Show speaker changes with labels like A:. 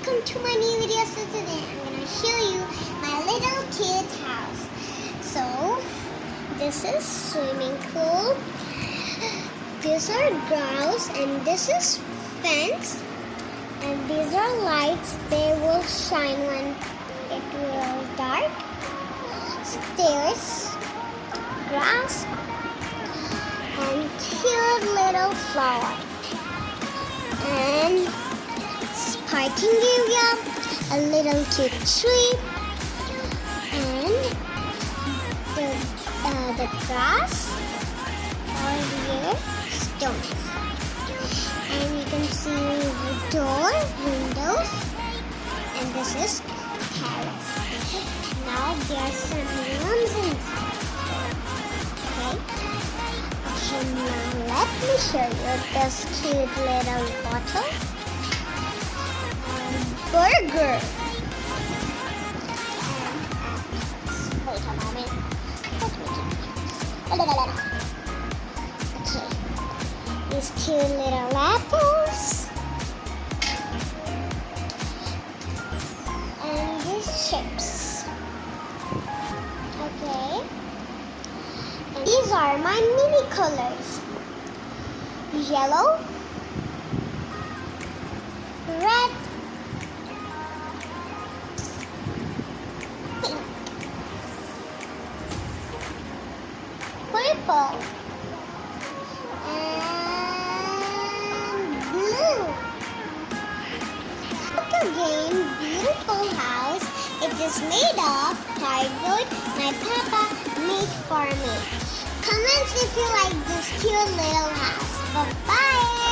A: welcome to my new video. So today I'm gonna show you my little kid's house. So this is swimming pool, these are grounds, and this is fence, and these are lights. They will shine when it will dark. Stairs, grass, and cute little flower, and parking area, a little cute tree, and the grass over here, stones, and you can see the door, windows, and this is terrace. Now there are some rooms inside. Okay, now let me show you this cute little bottle. Burger. Wait a moment. Okay. These cute little apples. And these chips. Okay. And these are my mini colors. Yellow, red, purple, and blue. Look again, beautiful house. It is made of cardboard my papa made for me. Comments if you like this cute little house. Bye-bye.